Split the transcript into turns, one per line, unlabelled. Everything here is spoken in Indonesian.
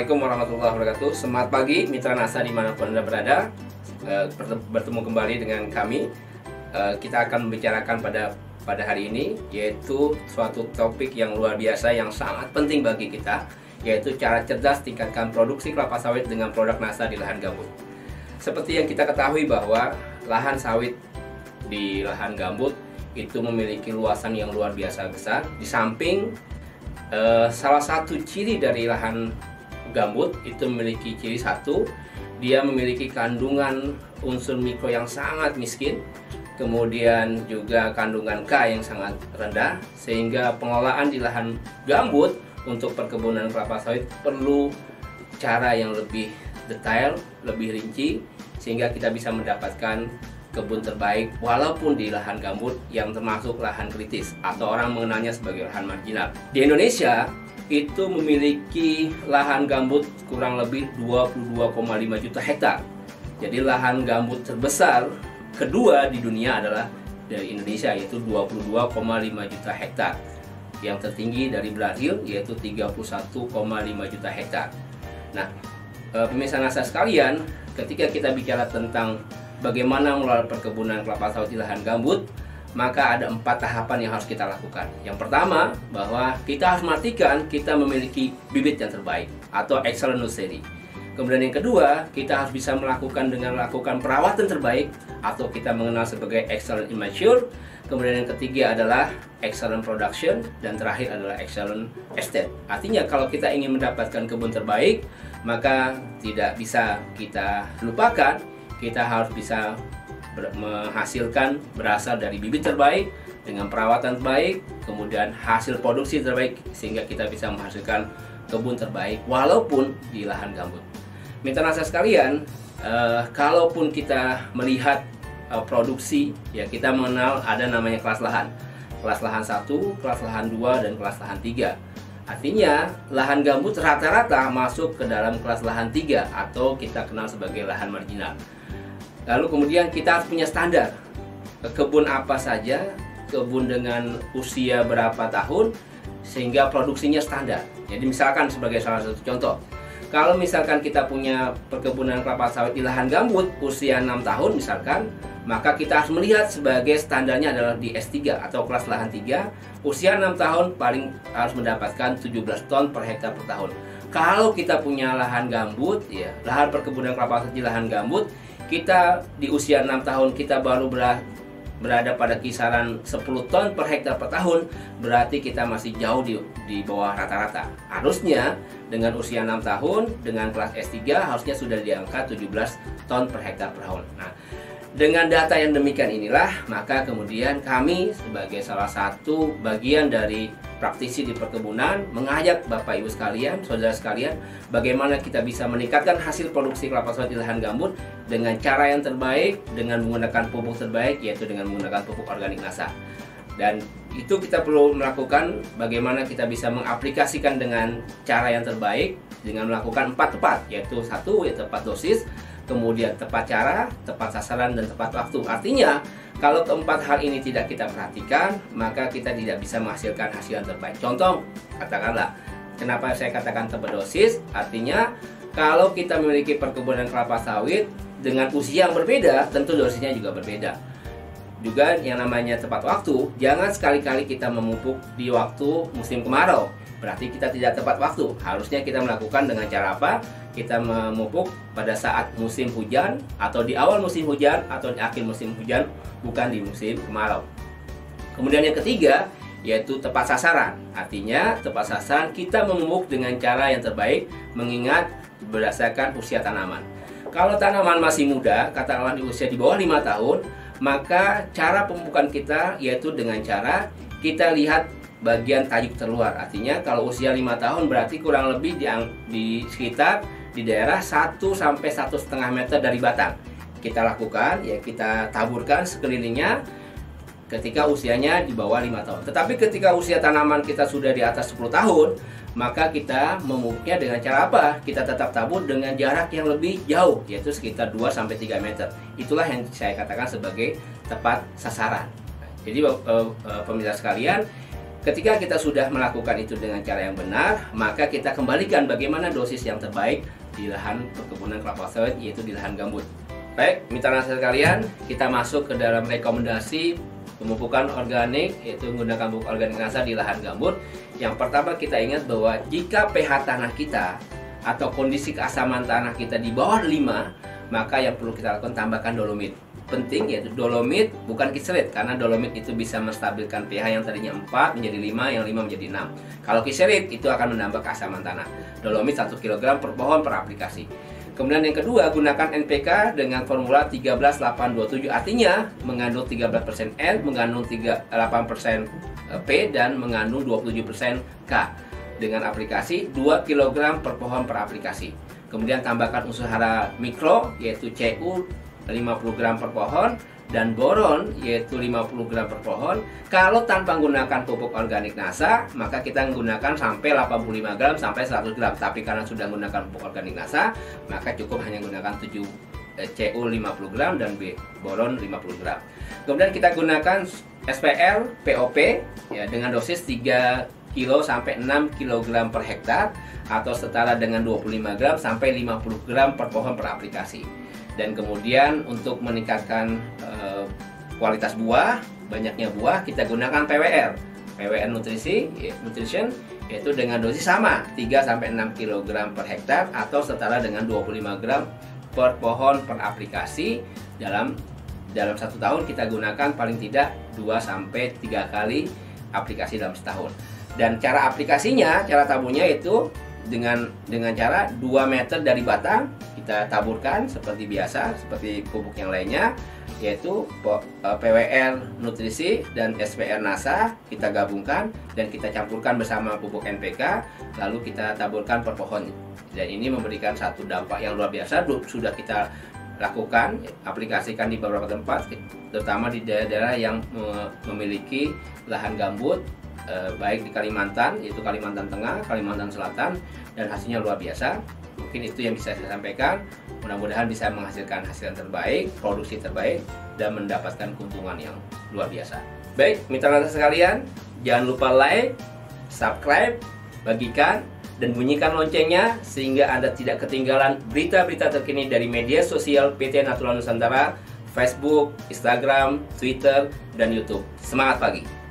Assalamualaikum warahmatullahi wabarakatuh. Selamat pagi mitra NASA dimanapun Anda berada. Bertemu kembali dengan kami. Kita akan membicarakan pada hari ini, yaitu suatu topik yang luar biasa yang sangat penting bagi kita, yaitu cara cerdas tingkatkan produksi kelapa sawit dengan produk NASA di lahan gambut. Seperti yang kita ketahui bahwa lahan sawit di lahan gambut itu memiliki luasan yang luar biasa besar. Di samping salah satu ciri dari lahan gambut itu memiliki ciri satu, dia memiliki kandungan unsur mikro yang sangat miskin, kemudian juga kandungan K yang sangat rendah, sehingga pengelolaan di lahan gambut untuk perkebunan kelapa sawit perlu cara yang lebih detail, lebih rinci, sehingga kita bisa mendapatkan kebun terbaik walaupun di lahan gambut yang termasuk lahan kritis atau orang mengenalnya sebagai lahan marginal. Di Indonesia itu memiliki lahan gambut kurang lebih 22,5 juta hektar. Jadi lahan gambut terbesar kedua di dunia adalah dari Indonesia, yaitu 22,5 juta hektar. Yang tertinggi dari Brazil yaitu 31,5 juta hektar. Nah, pemirsa NASA sekalian, ketika kita bicara tentang bagaimana mengelola perkebunan kelapa sawit di lahan gambut, maka ada 4 tahapan yang harus kita lakukan. Yang pertama, bahwa kita harus memastikan kita memiliki bibit yang terbaik atau excellent nursery. Kemudian yang kedua, kita harus bisa melakukan perawatan terbaik atau kita mengenal sebagai excellent immature. Kemudian yang ketiga adalah excellent production, dan terakhir adalah excellent estate. Artinya kalau kita ingin mendapatkan kebun terbaik, maka tidak bisa kita lupakan, kita harus bisa menghasilkan berasal dari bibit terbaik dengan perawatan terbaik, kemudian hasil produksi terbaik, sehingga kita bisa menghasilkan kebun terbaik walaupun di lahan gambut. Mitra NASA sekalian, kalaupun kita melihat produksi, ya kita mengenal ada namanya kelas lahan. Kelas lahan 1, kelas lahan 2, dan kelas lahan 3. Artinya lahan gambut rata-rata masuk ke dalam kelas lahan 3 atau kita kenal sebagai lahan marginal. Lalu kemudian kita harus punya standar kebun apa saja, kebun dengan usia berapa tahun, sehingga produksinya standar. Jadi misalkan sebagai salah satu contoh, kalau misalkan kita punya perkebunan kelapa sawit di lahan gambut usia 6 tahun misalkan, maka kita harus melihat sebagai standarnya adalah di S3 atau kelas lahan 3, usia 6 tahun paling harus mendapatkan 17 ton per hektar per tahun. Kalau kita punya lahan gambut, ya lahan perkebunan kelapa sawit di lahan gambut, kita di usia 6 tahun kita baru berada pada kisaran 10 ton per hektar per tahun, berarti kita masih jauh di bawah rata-rata. Harusnya dengan usia 6 tahun dengan kelas S3 harusnya sudah di angka 17 ton per hektar per tahun. Nah, dengan data yang demikian inilah, maka kemudian kami sebagai salah satu bagian dari praktisi di perkebunan mengajak Bapak Ibu sekalian, saudara sekalian, bagaimana kita bisa meningkatkan hasil produksi kelapa sawit di lahan gambut dengan cara yang terbaik, dengan menggunakan pupuk terbaik, yaitu dengan menggunakan pupuk organik NASA. Dan itu kita perlu melakukan bagaimana kita bisa mengaplikasikan dengan cara yang terbaik dengan melakukan 4 tepat, yaitu 1 yaitu tepat dosis, kemudian tepat cara, tepat sasaran, dan tepat waktu. Artinya kalau keempat hal ini tidak kita perhatikan, maka kita tidak bisa menghasilkan hasil yang terbaik. Contoh, katakanlah, kenapa saya katakan tepat dosis? Artinya kalau kita memiliki perkebunan kelapa sawit dengan usia yang berbeda, tentu dosisnya juga berbeda. Juga yang namanya tepat waktu, jangan sekali-kali kita memupuk di waktu musim kemarau, berarti kita tidak tepat waktu. Harusnya kita melakukan dengan cara apa? Kita memupuk pada saat musim hujan, atau di awal musim hujan, atau di akhir musim hujan, bukan di musim kemarau. Kemudian yang ketiga, yaitu tepat sasaran. Artinya tepat sasaran kita memupuk dengan cara yang terbaik, mengingat berdasarkan usia tanaman. Kalau tanaman masih muda, katakanlah di usia di bawah 5 tahun, maka cara pemupukan kita yaitu dengan cara kita lihat bagian tajuk terluar. Artinya kalau usia 5 tahun berarti kurang lebih di sekitar di daerah 1 sampai 1,5 meter dari batang. Kita lakukan, ya kita taburkan sekelilingnya ketika usianya di bawah 5 tahun. Tetapi ketika usia tanaman kita sudah di atas 10 tahun, maka kita memupuknya dengan cara apa? Kita tetap tabur dengan jarak yang lebih jauh, yaitu sekitar 2 sampai 3 meter. Itulah yang saya katakan sebagai tepat sasaran. Jadi pemirsa sekalian, Ketika kita sudah melakukan itu dengan cara yang benar, maka kita kembalikan bagaimana dosis yang terbaik di lahan perkebunan kelapa sawit, yaitu di lahan gambut. Baik, mitra nasa sekalian, kita masuk ke dalam rekomendasi pemupukan organik, yaitu menggunakan pupuk organik nasa di lahan gambut. Yang pertama, kita ingat bahwa jika pH tanah kita atau kondisi keasaman tanah kita di bawah 5, maka yang perlu kita lakukan tambahkan dolomit. Penting yaitu dolomit, bukan kiselit, karena dolomit itu bisa menstabilkan pH yang tadinya 4 menjadi 5, yang 5 menjadi 6. Kalau kiselit itu akan menambah keasaman tanah. Dolomit 1 kg per pohon per aplikasi. Kemudian yang kedua, gunakan NPK dengan formula 13-8-27, artinya mengandung 13% N, mengandung 8% P, dan mengandung 27% K dengan aplikasi 2 kg per pohon per aplikasi. Kemudian tambahkan unsur hara mikro yaitu Cu 50 gram per pohon dan boron yaitu 50 gram per pohon. Kalau tanpa menggunakan pupuk organik nasa, maka kita menggunakan sampai 85 gram sampai 100 gram. Tapi karena sudah menggunakan pupuk organik nasa, maka cukup hanya menggunakan Cu 50 gram dan boron 50 gram. Kemudian kita gunakan SPR POP ya, dengan dosis 3 kg sampai 6 kg per hektar atau setara dengan 25 gram sampai 50 gram per pohon per aplikasi. Dan kemudian untuk meningkatkan kualitas buah, banyaknya buah, kita gunakan PWR nutrition, yaitu dengan dosis sama 3 sampai 6 kg per hektar atau setara dengan 25 gram per pohon per aplikasi. Dalam 1 tahun kita gunakan paling tidak 2 sampai 3 kali aplikasi dalam setahun. Dan cara aplikasinya, cara taburnya itu dengan cara 2 meter dari batang kita taburkan seperti biasa, seperti pupuk yang lainnya, yaitu PWR nutrisi dan SPR nasa kita gabungkan dan kita campurkan bersama pupuk NPK, lalu kita taburkan per pohon. Dan ini memberikan satu dampak yang luar biasa. Sudah kita lakukan, aplikasikan di beberapa tempat, terutama di daerah-daerah yang memiliki lahan gambut, baik di Kalimantan, yaitu Kalimantan Tengah, Kalimantan Selatan, dan hasilnya luar biasa. Mungkin itu yang bisa saya sampaikan. Mudah-mudahan bisa menghasilkan hasil yang terbaik, produksi terbaik, dan mendapatkan keuntungan yang luar biasa. Baik, mitra nasa sekalian, jangan lupa like, subscribe, bagikan, dan bunyikan loncengnya sehingga Anda tidak ketinggalan berita-berita terkini dari media sosial PT Natural Nusantara, Facebook, Instagram, Twitter, dan YouTube. Semangat pagi!